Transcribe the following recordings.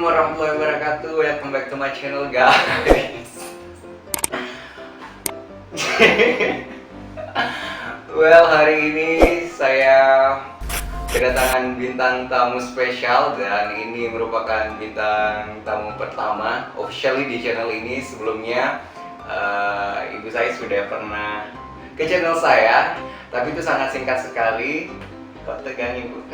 Assalamualaikum warahmatullahi wabarakatuh. Welcome back to my channel, guys. Well, hari ini saya kedatangan bintang tamu spesial dan ini merupakan bintang tamu pertama officially di channel ini. Sebelumnya ibu saya sudah pernah ke channel saya, tapi itu sangat singkat sekali. Kok tegang ibu?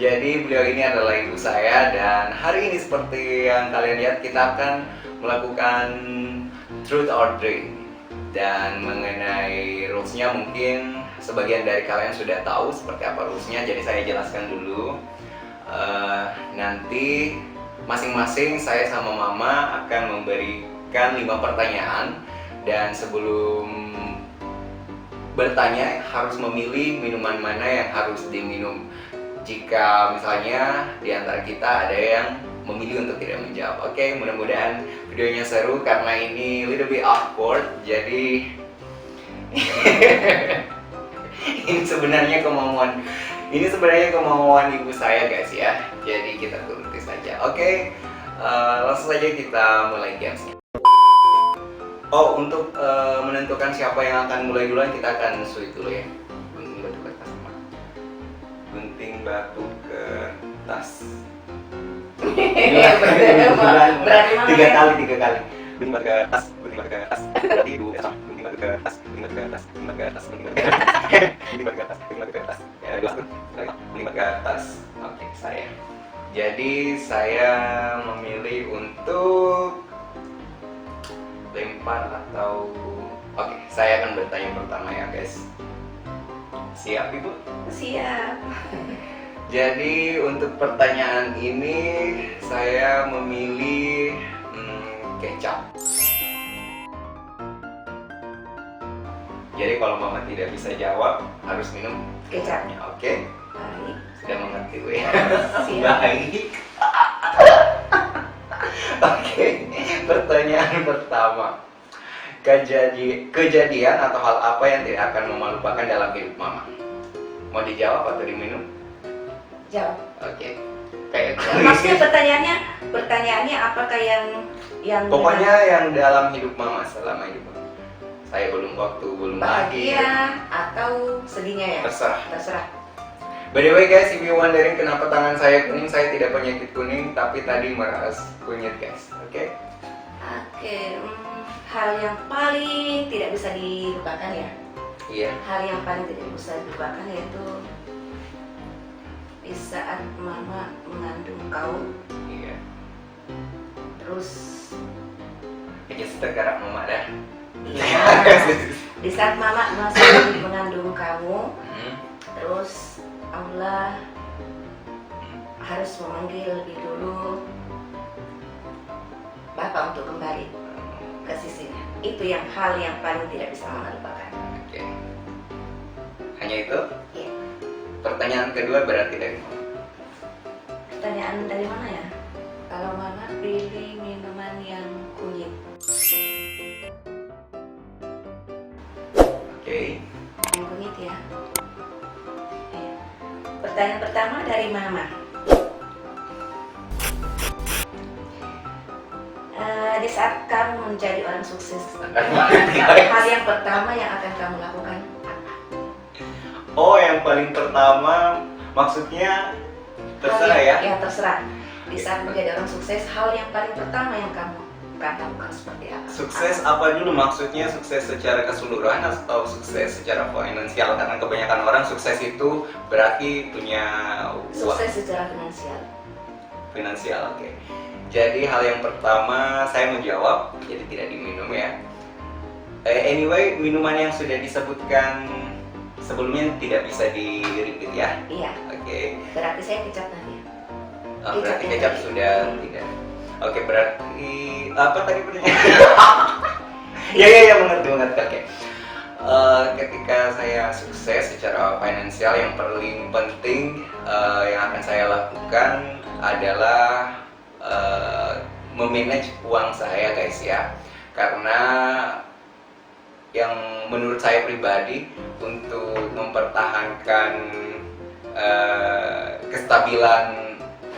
Jadi beliau ini adalah ibu saya dan hari ini seperti yang kalian lihat kita akan melakukan truth or drink. Dan mengenai rulesnya mungkin sebagian dari kalian sudah tahu seperti apa rulesnya, jadi saya jelaskan dulu. Nanti masing-masing saya sama mama akan memberikan 5 pertanyaan dan sebelum bertanya harus memilih minuman mana yang harus diminum. Jika misalnya di antara kita ada yang memilih untuk tidak menjawab. Oke, mudah-mudahan videonya seru karena ini little bit awkward. Jadi ini sebenarnya kemauan ibu saya, guys ya. Jadi kita turuti saja. Oke, langsung saja kita mulai gamesnya. Oh, untuk menentukan siapa yang akan mulai duluan kita akan suit dulu ya. Gunting batu kertas. Berarti tiga kali. Gunting batu kertas. Berarti 2 ya. Gunting batu kertas. Ya, 2. Gunting batu kertas. Oke, saya. Jadi saya memilih untuk lempar atau oke, saya akan bertanya pertama ya, guys. Siap, Ibu? Siap. Jadi untuk pertanyaan ini saya memilih kecap. Jadi kalau mama tidak bisa jawab harus minum kecapnya, oke? Baik. Sudah mengerti, Bu ya? Siap. Baik. Oke, pertanyaan pertama. Kejadian atau hal apa yang tidak akan mama lupakan dalam hidup mama? Mau dijawab atau diminum? Jawab. Oke. Kayak Maksudnya pertanyaannya apakah yang pokoknya yang dalam hidup mama selama hidup mama. Saya belum lahir. bahagia atau sedihnya ya? Terserah. By the way guys, if you wondering kenapa tangan saya kuning, saya tidak penyakit kuning, tapi tadi meras kunyit guys. Oke? Oke. Hal yang paling tidak bisa dilupakan ya? Iya. Hal yang paling tidak bisa dilupakan yaitu di saat mama mengandung kau, Iya. terus Kayaknya setegarak mama dah. di saat mama masih mengandung kamu, Hmm. terus Allah harus memanggil lebih dulu Bapak untuk kembali ke sisinya. Itu yang hal yang paling tidak bisa mama lupakan. Oke. Hanya itu? Iya. Pertanyaan kedua berarti dari mama. Pertanyaan dari mana ya? Kalau mama pilih minuman yang kunyit. Oke. Yang kunyit ya. Iya. Pertanyaan pertama dari mama. Di saat kamu menjadi orang sukses, hal yang pertama yang akan kamu lakukan apa? Oh, yang paling pertama maksudnya terserah ya? Ya terserah. Di saat menjadi orang sukses, hal yang paling pertama yang kamu akan lakukan seperti apa? Sukses apa dulu maksudnya? Sukses secara keseluruhan atau sukses secara finansial? Karena kebanyakan orang sukses itu berarti punya uang. Sukses secara finansial. Finansial, oke. Jadi hal yang pertama saya menjawab, jadi tidak diminum ya. Anyway, minuman yang sudah disebutkan sebelumnya tidak bisa di-repeat ya. Iya. Oke. Berarti saya kecap nanti. Oh, berarti Kecap kecap yang sudah tadi. tidak. Oke, berarti apa tadi pertanyaan? Ya, mengerti. Oke. Ketika saya sukses secara finansial, yang paling penting yang akan saya lakukan adalah memanage uang saya, guys ya. Karena yang menurut saya pribadi untuk mempertahankan kestabilan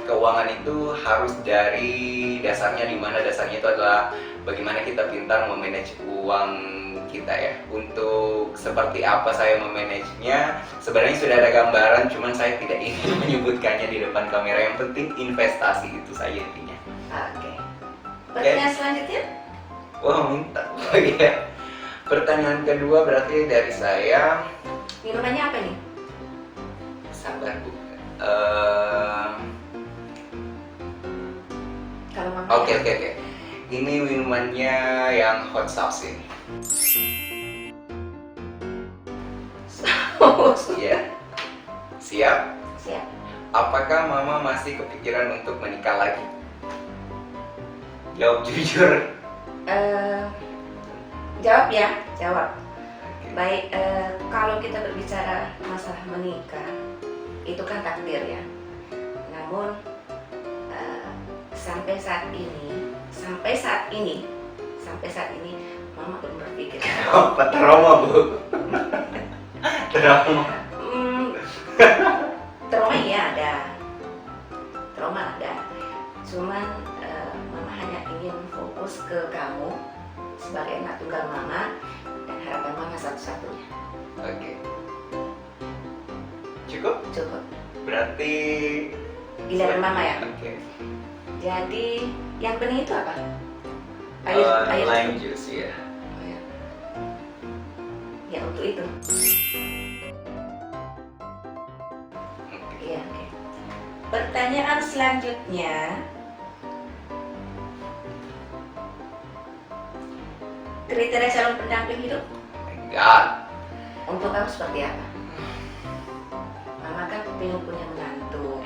keuangan itu harus dari dasarnya, di mana dasarnya itu adalah bagaimana kita pintar memanage uang kita ya. Untuk seperti apa saya memanagenya, sebenarnya sudah ada gambaran, cuman saya tidak ingin menyebutkannya di depan kamera. Yang penting investasi itu saja intinya. Oke. Pertanyaan selanjutnya? Wah, minta ya. Pertanyaan kedua berarti dari saya. Minumannya apa nih? Sabar Bu. Kalau mama. Oke. Ini minumannya yang hot sauce ini. Iya. Siap? Siap. Apakah Mama masih kepikiran untuk menikah lagi? Jawab jujur. Jawab ya, jawab. Oke. Baik, kalau kita berbicara masalah menikah, itu kan takdir ya. Namun sampai saat ini, Mama belum berpikir. Apa trauma Bu? Trauma. Trauma iya ada, cuman Mama hanya ingin fokus ke kamu sebagai anak tunggal Mama dan harapan Mama satu-satunya. Oke. Cukup? Cukup. Berarti Giliran Mama ya. Oke. Jadi yang bening itu apa? Lime juice ya. Oh, ya. Ya untuk itu. Oke. Iya, oke. Pertanyaan selanjutnya. Kriteria calon pendamping hidup Enggak. untuk kamu seperti apa? Mama kan pengen punya menantu,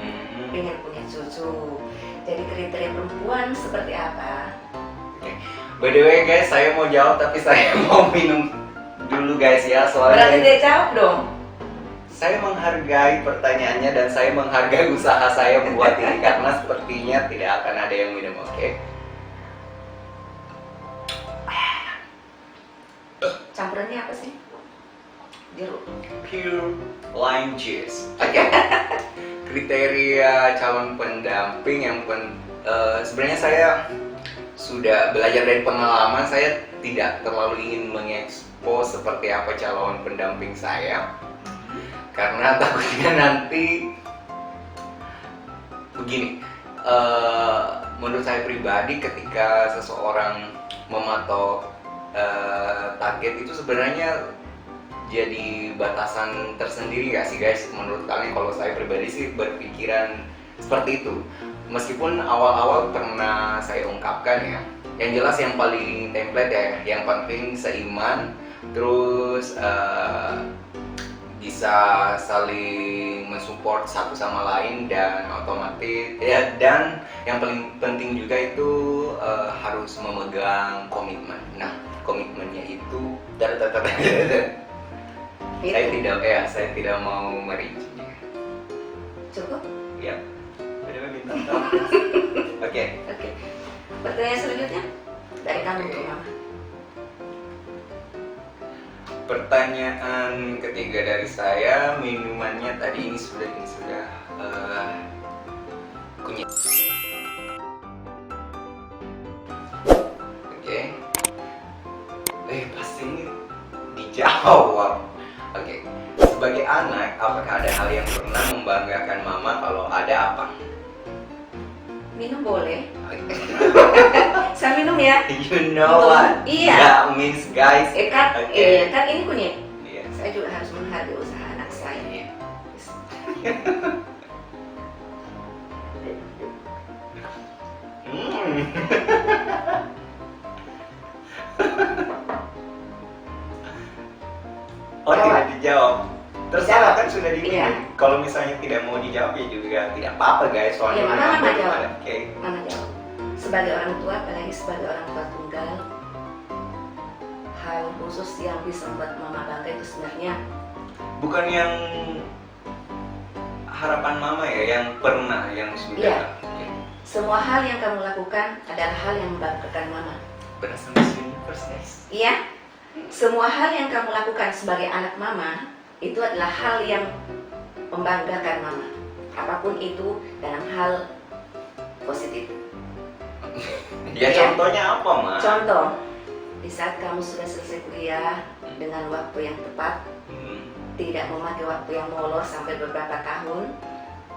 pengen punya cucu. Jadi kriteria perempuan seperti apa? By the way guys, saya mau jawab tapi saya mau minum dulu guys ya, soalnya Berarti dia jawab dong. saya menghargai pertanyaannya dan saya menghargai usaha saya buat ini karena sepertinya tidak akan ada yang minum, oke? Campurannya apa sih? Jeruk. Pure lime juice. Oke. Kriteria calon pendamping yang sebenarnya saya sudah belajar dari pengalaman. Saya tidak terlalu ingin mengekspos seperti apa calon pendamping saya karena takutnya nanti begini. Menurut saya pribadi, ketika seseorang mematok target itu sebenarnya jadi batasan tersendiri gak sih guys? Menurut kalian? Kalau saya pribadi sih berpikiran seperti itu. Meskipun awal-awal pernah saya ungkapkan ya, yang jelas yang paling template ya, yang penting seiman, terus bisa saling mensupport satu sama lain dan otomatis ya, dan yang paling penting juga itu harus memegang komitmen. Nah, komitmennya itu saya tidak mau merincinya. Cukup? Ya, udah bintang tamu. Oke. Oke. Pertanyaan selanjutnya dari kamu untuk Mama. Pertanyaan ketiga dari saya, minumannya tadi ini sudah kunyit. Oke. Pasti ini dijawab. Oke. Sebagai anak, apakah ada hal yang pernah membanggakan Mama? Kalau ada, apa? Minum boleh? Saya minum ya. You know what Iya. that means, guys? Kan ini kunyit. Iya. Saya juga harus menghargai usaha anak saya. Iya. Oh, tidak dijawab. Terserah kan sudah diminum. Iya. Kalau misalnya tidak mau dijawab ya juga tidak apa-apa guys. Soalnya Iya, memang Mama jawab. Oke. Mama jawab. Sebagai orang tua, apalagi sebagai orang tua tunggal, hal khusus yang bisa membuat Mama bangga itu sebenarnya Bukan yang harapan Mama ya, yang pernah, yang sudah. Iya. Oke. semua hal yang kamu lakukan adalah hal yang membanggakan Mama. Berasa Miss Universe guys. Iya, semua hal yang kamu lakukan sebagai anak Mama itu adalah hal yang membanggakan Mama. Apapun itu, dalam hal positif. Ya, Ya. contohnya apa, Ma? Contoh, di saat kamu sudah selesai kuliah dengan waktu yang tepat, tidak memakai waktu yang molor sampai beberapa tahun,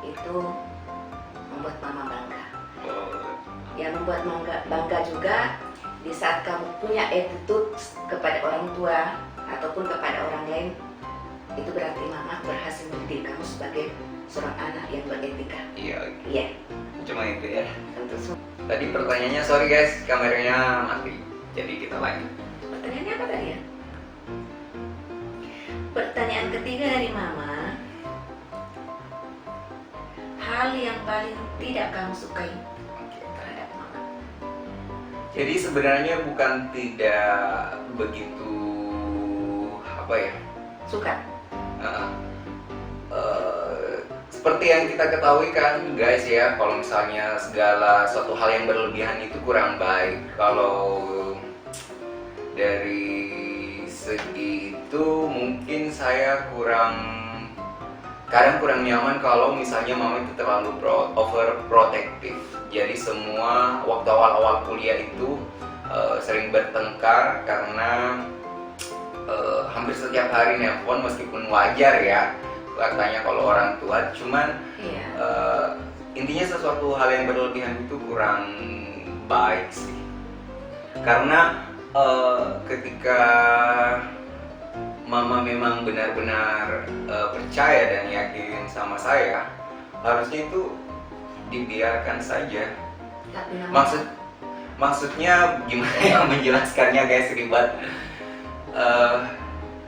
itu membuat mama bangga. Yang membuat bangga juga di saat kamu punya attitude kepada orang tua ataupun kepada orang lain, itu berarti mama berhasil mendidik kamu sebagai seorang anak yang beretika. Iya, Iya, cuma itu ya. tentu semua. Tadi pertanyaannya, sorry guys, kameranya mati. Jadi kita lanjut. Pertanyaannya apa tadi ya? Pertanyaan ketiga dari mama, hal yang paling tidak kamu sukai terhadap mama. Jadi sebenarnya bukan tidak begitu apa ya? Suka? Uh, seperti yang kita ketahui kan guys ya, kalau misalnya segala suatu hal yang berlebihan itu kurang baik. Kalau dari segi itu mungkin saya kadang kurang nyaman kalau misalnya mama itu terlalu overprotective. Jadi semua waktu awal-awal kuliah itu sering bertengkar karena hampir setiap hari nelpon, meskipun wajar ya katanya kalau orang tua, cuman Iya. intinya sesuatu hal yang berlebihan itu kurang baik sih. Karena ketika mama memang benar-benar percaya dan yakin sama saya, harusnya itu dibiarkan saja. Tapi mama Maksudnya gimana ya menjelaskannya guys, ribet.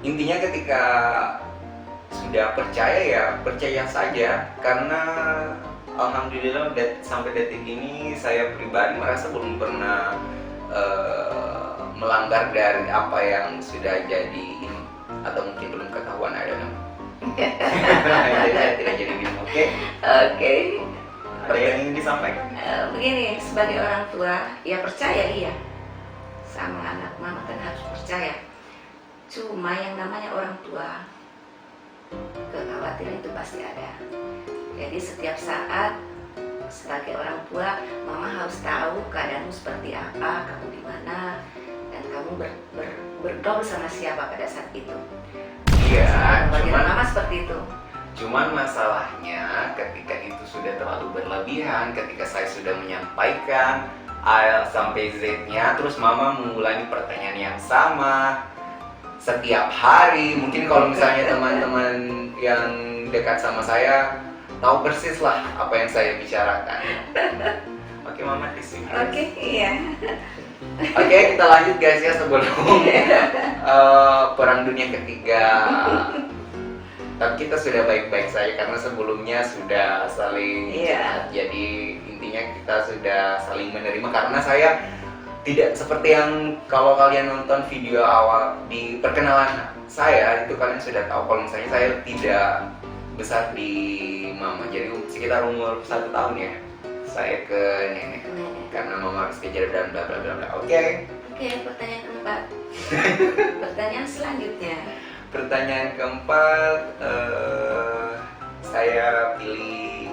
Intinya ketika sudah percaya ya percaya saja, karena alhamdulillah sampai detik ini saya pribadi merasa belum pernah melanggar dari apa yang sudah jadi ini, atau mungkin belum ketahuan, I don't know. Jadi saya tidak jadi bingung. Oke. Ada yang ingin disampaikan? Begini, sebagai orang tua, ya percaya iya sama anak, mama kan harus percaya. Cuma yang namanya orang tua, kekhawatiran itu pasti ada. Jadi setiap saat sebagai orang tua, mama harus tahu keadaanmu seperti apa, kamu di mana, dan kamu bergaul sama siapa pada saat itu. Iya, Bagi cuman mama seperti itu. Cuman masalahnya ketika itu sudah terlalu berlebihan, ketika saya sudah menyampaikan A sampai Z-nya, terus mama mengulangi pertanyaan yang sama setiap hari. Mungkin kalau misalnya teman-teman yang dekat sama saya tahu persis lah apa yang saya bicarakan. Oke mama, tisu. Iya. Oke, kita lanjut guys ya, sebelum perang dunia ketiga. Tapi kita sudah baik-baik saja karena sebelumnya sudah saling jahat. Jadi intinya kita sudah saling menerima, karena saya tidak seperti yang kalau kalian nonton video awal di perkenalan saya itu, kalian sudah tahu kalau misalnya saya tidak besar di mama. Jadi sekitar umur 1 tahun ya saya ke nenek karena mama harus kejar dan bla bla bla bla. Oke, Pertanyaan keempat. Pertanyaan selanjutnya. Pertanyaan keempat, saya pilih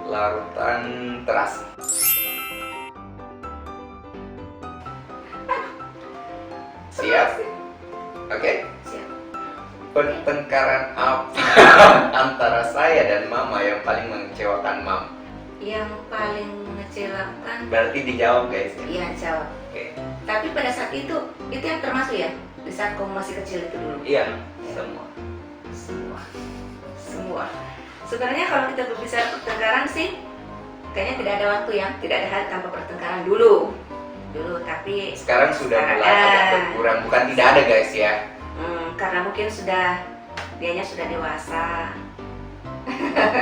larutan terasi. Siap? Oke. Siap. Pertengkaran apa antara saya dan mama yang paling mengecewakan mam? Yang paling mengecewakan, Berarti dijawab guys ya. iya jawab. Oke. Tapi pada saat itu yang termasuk ya, di saat kamu masih kecil itu dulu. Iya, semua. Semua. Sebenarnya kalau kita berbicara pertengkaran sih, kayaknya tidak ada waktu ya, tidak ada hari tanpa pertengkaran dulu. Tapi Sekarang sudah mulai agak berkurang, bukan tidak ada guys ya. Karena mungkin dianya sudah dewasa.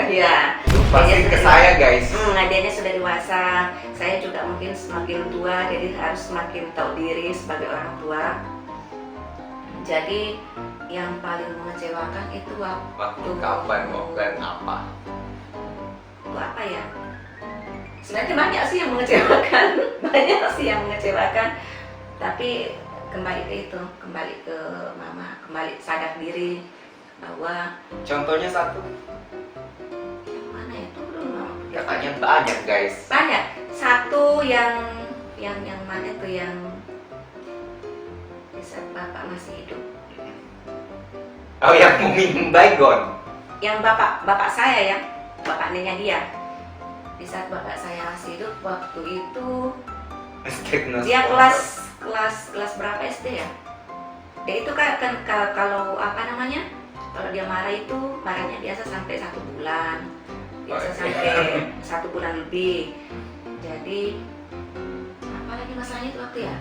Ya. Itu pasti ke saya guys. Dianya sudah dewasa. Saya juga mungkin semakin tua, jadi harus semakin tahu diri sebagai orang tua. Jadi yang paling mengecewakan itu Waktu kapan, bukan apa? Waktu apa ya? Sebenarnya banyak sih yang mengecewakan, banyak sih yang mengecewakan. Tapi kembali ke itu, kembali ke mama, kembali sadar diri bahwa Contohnya satu. yang mana ya, itu belum mama pikir. katanya banyak guys. Banyak. Satu yang mana tuh, yang di saat bapak masih hidup. Oh, yang minum baygon. Yang bapak saya ya, bapak neneknya dia. Di saat bapak saya masih hidup, waktu itu dia kelas berapa SD ya? Dia itu kan kalau apa namanya? Kalau dia marah itu marahnya biasa sampai 1 bulan, biasa sampai 1 bulan lebih. Jadi apa lagi masalahnya itu waktu ya?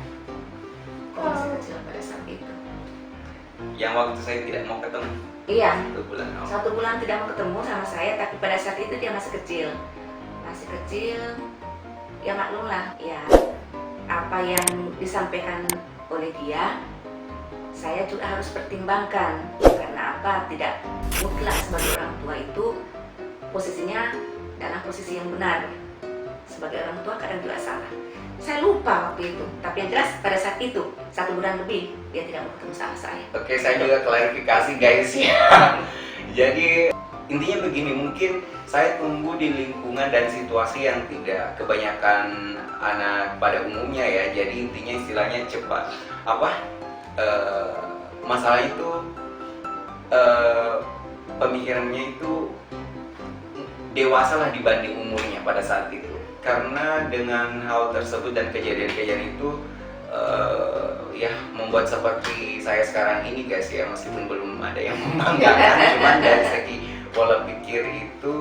Kok masih kecil pada saat itu? Yang waktu saya tidak mau ketemu. Iya. 1 bulan. 1 bulan tidak mau ketemu sama saya, tapi pada saat itu dia masih kecil. Masih kecil, ya maklum lah. Ya apa yang disampaikan oleh dia, saya juga harus pertimbangkan. Karena apa? Tidak mutlak sebagai orang tua itu posisinya dalam posisi yang benar. Sebagai orang tua kadang juga salah. Saya lupa waktu itu, tapi yang jelas pada saat itu 1 bulan lebih dia tidak mau ketemu sama saya. Oke, saya juga klarifikasi guys ya. Jadi intinya begini, mungkin saya tumbuh di lingkungan dan situasi yang tidak kebanyakan anak pada umumnya ya. Jadi intinya istilahnya cepat masalah itu pemikirannya itu dewasa lah dibanding umurnya pada saat itu. Karena dengan hal tersebut dan kejadian-kejadian itu ya membuat seperti saya sekarang ini guys ya, meskipun belum ada yang membanggakan, cuman dari segi pola pikir itu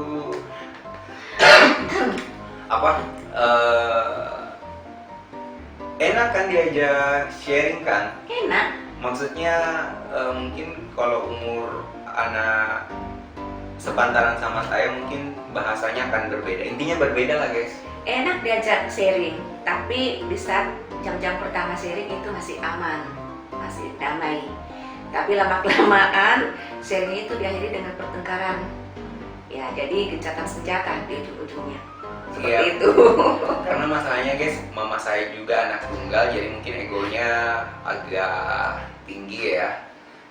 enak kan diajak sharing kan? Enak. Maksudnya mungkin kalau umur anak sepantaran sama saya mungkin bahasanya akan berbeda. Intinya berbeda lah guys. Enak diajak sharing, tapi di saat jam-jam pertama sharing itu masih aman, masih damai. Tapi lama-kelamaan sharing itu diakhiri dengan pertengkaran. Ya, jadi gencatan senjata di ujung-ujungnya. Seperti Iya. itu. Karena masalahnya guys, mama saya juga anak tunggal, jadi mungkin egonya agak tinggi ya.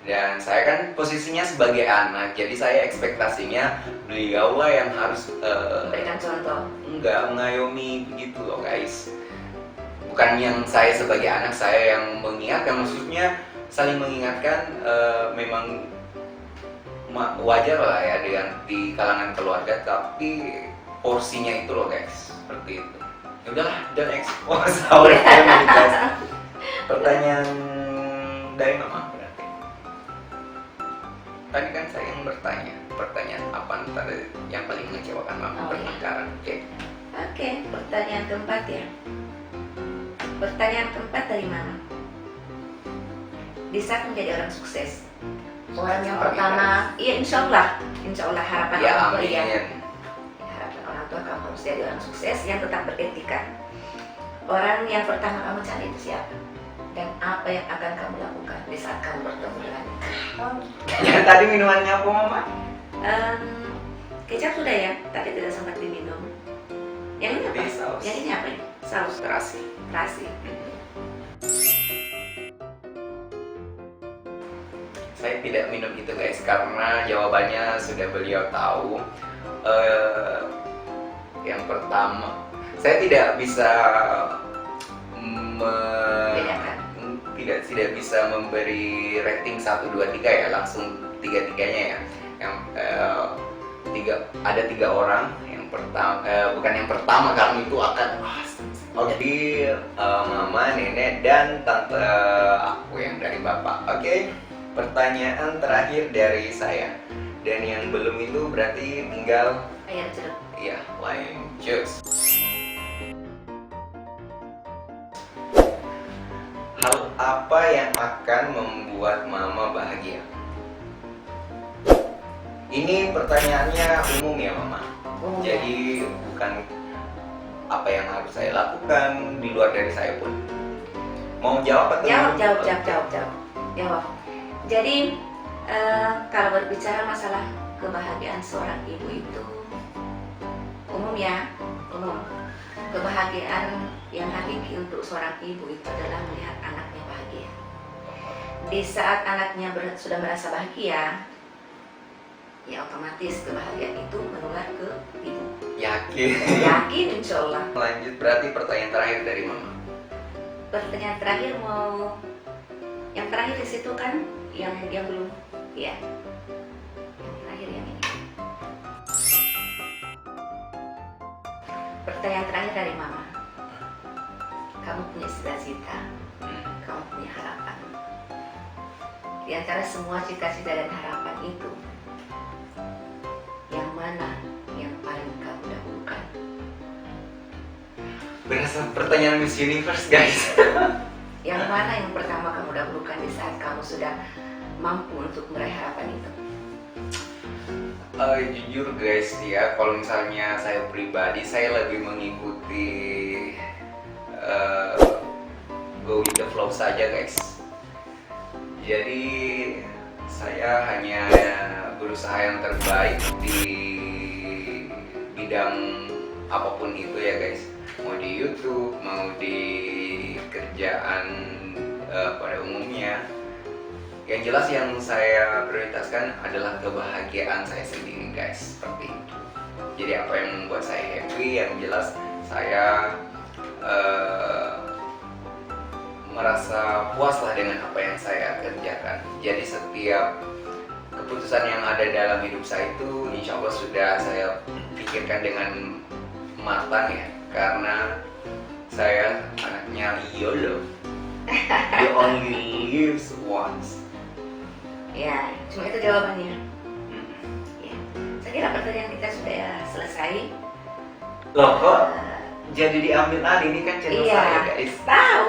Dan saya kan posisinya sebagai anak, jadi saya ekspektasinya beliau lah yang harus Memberikan contoh. enggak mengayomi begitu loh guys. Bukan yang saya sebagai anak saya yang mengingatkan, maksudnya saling mengingatkan. Memang wajar lah ya di kalangan keluarga, tapi porsinya itu loh guys, seperti itu. Ya udahlah, don't expose our family guys. Pertanyaan dari mama berarti. Tadi kan saya yang bertanya, pertanyaan apa ntar yang paling mengecewakan mama pertengkaran? Oke, pertanyaan keempat ya. Pertanyaan keempat dari mama. Di saat menjadi orang sukses, orang yang pertama, iya insya Allah harapan Ya orang tua ya. amin. Harapan orang tua kamu harus jadi orang sukses yang tetap beretika. Orang yang pertama kamu cari itu siapa? Dan apa yang akan kamu lakukan di saat kamu bertemu dengannya? Yang tadi minumannya apa mama? Kecap sudah ya, tadi tidak sempat diminum. Yang ini apa? Jadi saus. Yang ini apa? Saus Terasi. terasi. Saya tidak minum itu guys, karena jawabannya sudah beliau tahu. Yang pertama, saya tidak bisa Bedakan. tidak bisa memberi rating 1, 2, 3 ya, langsung 3-3-nya ya. Yang ada 3 orang. Yang pertama bukan yang pertama, karena itu akan jadi mama, nenek, dan tante aku yang dari bapak. Oke. Pertanyaan terakhir dari saya, dan yang belum itu berarti tinggal Ayam jeruk. ya lime juice. Hal apa yang akan membuat mama bahagia? Ini pertanyaannya umum ya mama. Umum. Jadi bukan apa yang harus saya lakukan di luar dari saya pun. Mau jawab atau Jawab. Jadi kalau berbicara masalah kebahagiaan seorang ibu itu umum ya, umum. Kebahagiaan yang hakiki untuk seorang ibu itu adalah melihat anaknya bahagia. Di saat anaknya sudah merasa bahagia, ya otomatis kebahagiaan itu menular ke ibu. Yakin. Yakin insya Allah. Lanjut, berarti pertanyaan terakhir dari Mama. Pertanyaan terakhir mau, yang terakhir di situ kan yang belum, ya. Yang terakhir yang ini. Pertanyaan terakhir dari Mama. Kamu punya cita-cita, kamu punya harapan. Di antara semua cita-cita dan harapan itu, yang mana yang paling kamu dahulukan? Berasa pertanyaan Miss Universe, guys. Yang mana yang pertama kamu dahulukan di saat kamu sudah mampu untuk meraih harapan itu? Jujur guys ya, kalau misalnya saya pribadi, saya lebih mengikuti go with the flow saja guys. Jadi saya hanya berusaha yang terbaik di bidang apapun itu ya guys. Mau di YouTube, mau di kerjaan pada umumnya. Yang jelas yang saya prioritaskan adalah kebahagiaan saya sendiri guys, seperti itu. Jadi apa yang membuat saya happy, yang jelas saya merasa puaslah dengan apa yang saya kerjakan. Jadi setiap keputusan yang ada dalam hidup saya itu insya Allah sudah saya pikirkan dengan matang ya, karena saya anaknya YOLO. You only live once. Ya, cuma itu jawabannya. Ya. Saya kira pertanyaan kita sudah selesai. Loh kok jadi diambil alih, ini kan channel Iya, saya guys. tahu.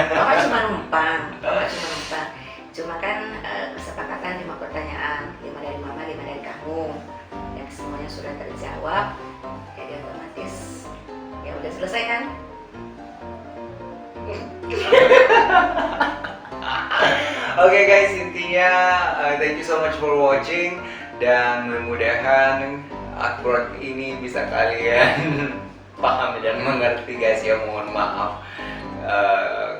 Mama cuma numpang. Cuma kan kesepakatan 5 pertanyaan, 5 dari Mama, 5 dari kamu, dan semuanya sudah terjawab. Jadi otomatis ya udah selesai kan? Oke guys, intinya thank you so much for watching, dan mudah-mudahan Akbar ini bisa kalian paham dan mengerti guys ya. Mohon maaf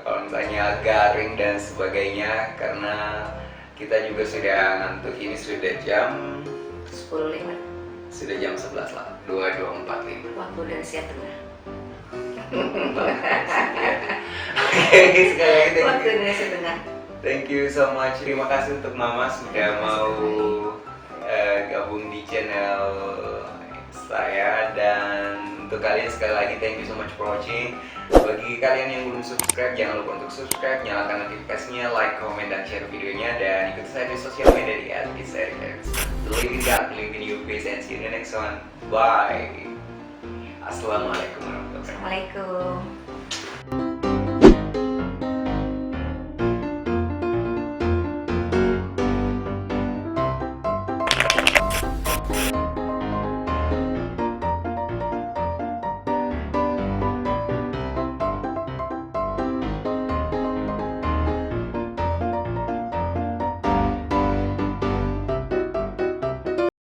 kalau misalnya garing dan sebagainya, karena kita juga sudah ngantuk. Ini sudah jam 10.05 sudah jam 11 lah, 22.45. waktu Indonesia Tengah. Oke, sekali lagi Waktu Indonesia Tengah. thank you so much. Terima kasih untuk Mama sudah mau gabung di channel saya, dan untuk kalian sekali lagi thank you so much for watching. Bagi kalian yang belum subscribe, jangan lupa untuk subscribe, nyalakan notifikasinya, like, comment, dan share videonya, dan ikuti saya di sosial media di @kisarikers. Believe in God, believe in you, peace, and see you in the next one. Bye. Assalamualaikum warahmatullahi wabarakatuh. Assalamualaikum.